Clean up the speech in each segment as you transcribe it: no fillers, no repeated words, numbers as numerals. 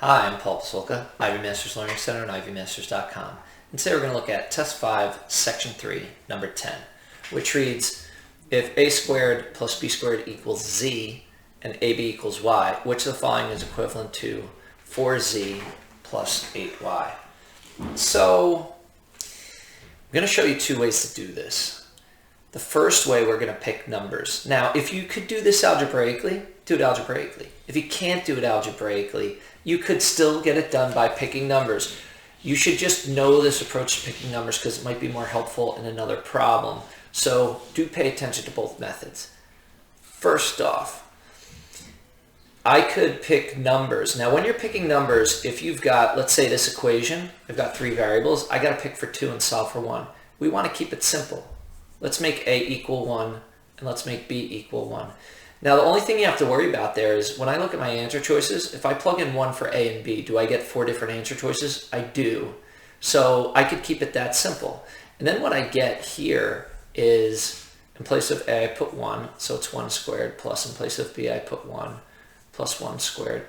Hi, I'm Paul Pasulka, Ivy Masters Learning Center and ivymasters.com. And today we're going to look at Test 5, Section 3, number 10, which reads, if a squared plus b squared equals z and ab equals y, which of the following is equivalent to 4z plus 8y? So I'm going to show you two ways to do this. The first way, we're going to pick numbers. Now, if you could do this algebraically, do it algebraically. If you can't do it algebraically, you could still get it done by picking numbers. You should just know this approach to picking numbers because it might be more helpful in another problem. So do pay attention to both methods. First off, I could pick numbers. Now, when you're picking numbers, if you've got, let's say this equation, I've got 3 variables, I got to pick for 2 and solve for 1. We want to keep it simple. Let's make a equal 1 and let's make b equal 1. Now, the only thing you have to worry about there is when I look at my answer choices, if I plug in 1 for a and b, do I get 4 different answer choices? I do. So I could keep it that simple. And then what I get here is, in place of a, I put 1, so it's 1 squared, plus in place of b, I put 1, plus 1 squared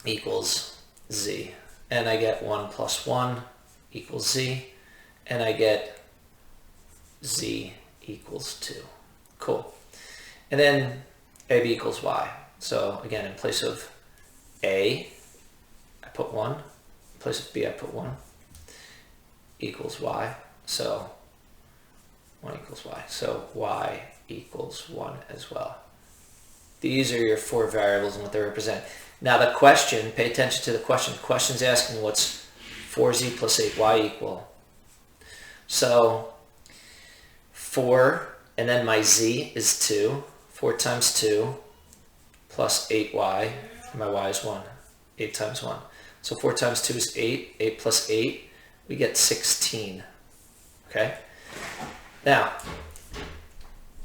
equals z. And I get 1 plus 1 equals z, and I get z equals 2. Cool. And then ab equals y. So again, in place of a, I put 1. In place of b, I put 1. Equals y. So 1 equals y. So y equals 1 as well. These are your 4 variables and what they represent. Now the question, pay attention to the question. The question's asking what's 4z plus 8y equal. So 4, and then my z is 2. 4 times 2 plus 8y, and my y is 1. 8 times 1. So 4 times 2 is 8. 8 plus 8, we get 16. Okay? Now,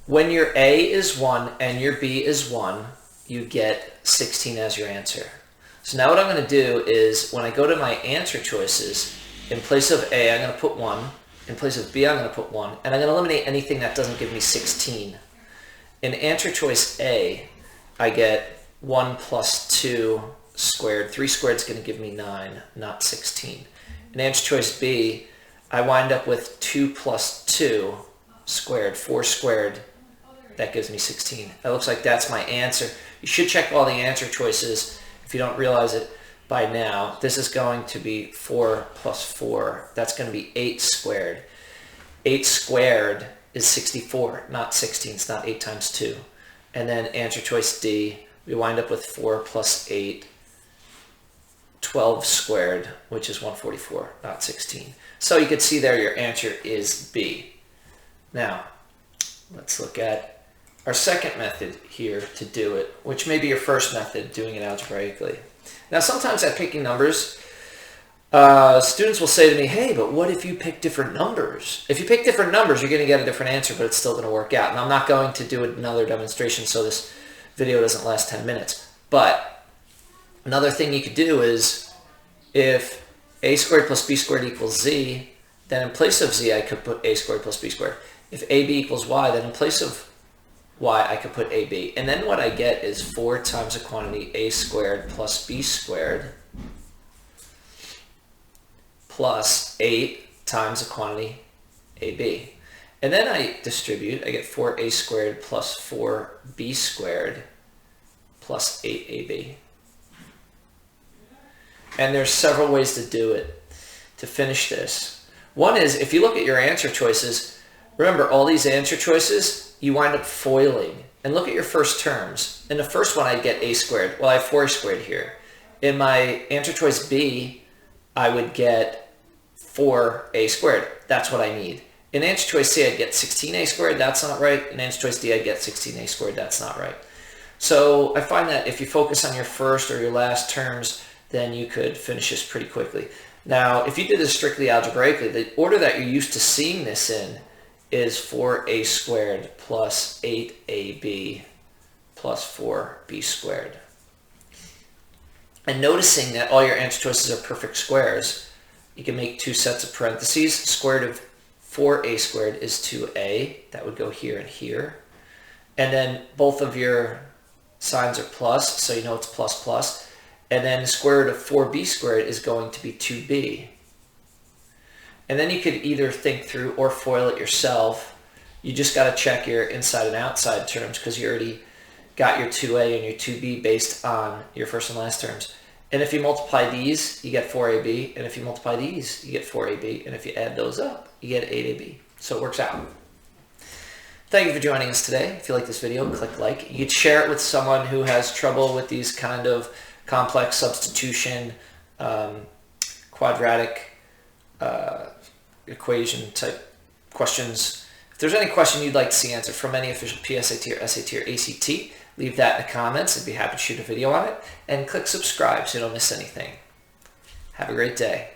when your a is 1 and your b is 1, you get 16 as your answer. So now what I'm going to do is, when I go to my answer choices, in place of a, I'm going to put 1. In place of b, I'm going to put 1. And I'm going to eliminate anything that doesn't give me 16. In answer choice A, I get 1 plus 2 squared. 3 squared is going to give me 9, not 16. In answer choice B, I wind up with 2 plus 2 squared. 4 squared, that gives me 16. It looks like that's my answer. You should check all the answer choices if you don't realize it by now. This is going to be 4 plus 4. That's going to be 8 squared. 8 squared is 64, not 16. It's not 8 times 2. And then answer choice D, we wind up with 4 plus 8, 12 squared, which is 144, not 16. So you can see there your answer is B. Now, let's look at our second method here to do it, which may be your first method, doing it algebraically. Now, sometimes at picking numbers, students will say to me, hey, but what if you pick different numbers? If you pick different numbers, you're going to get a different answer, but it's still going to work out. And I'm not going to do another demonstration, so this video doesn't last 10 minutes. But another thing you could do is, if a squared plus b squared equals z, then in place of z, I could put a squared plus b squared. If ab equals y, then in place of y, I could put ab. And then what I get is 4 times the quantity a squared plus b squared plus 8 times the quantity ab. And then I distribute, I get 4a squared plus 4b squared plus 8ab. And there's several ways to do it, to finish this. One is, if you look at your answer choices, remember all these answer choices, you wind up foiling. And look at your first terms. In the first one, I get a squared. Well, I have 4 squared here. In my answer choice B, I would get 4a squared. That's what I need. In answer choice C, I'd get 16a squared. That's not right. In answer choice D, I'd get 16a squared. That's not right. So I find that if you focus on your first or your last terms, then you could finish this pretty quickly. Now, if you did this strictly algebraically, the order that you're used to seeing this in is 4a squared plus 8ab plus 4b squared. And noticing that all your answer choices are perfect squares, you can make 2 sets of parentheses. Square root of 4a squared is 2a. That would go here and here. And then both of your signs are plus, so you know it's plus plus. And then the square root of 4b squared is going to be 2b. And then you could either think through or FOIL it yourself. You just got to check your inside and outside terms because you already got your 2a and your 2b based on your first and last terms. And if you multiply these, you get 4ab. And if you multiply these, you get 4ab. And if you add those up, you get 8ab. So it works out. Thank you for joining us today. If you like this video, click like. You could share it with someone who has trouble with these kind of complex substitution, quadratic equation type questions. If there's any question you'd like to see answered from any official PSAT or SAT or ACT, leave that in the comments. I'd be happy to shoot a video on it. And click subscribe so you don't miss anything. Have a great day.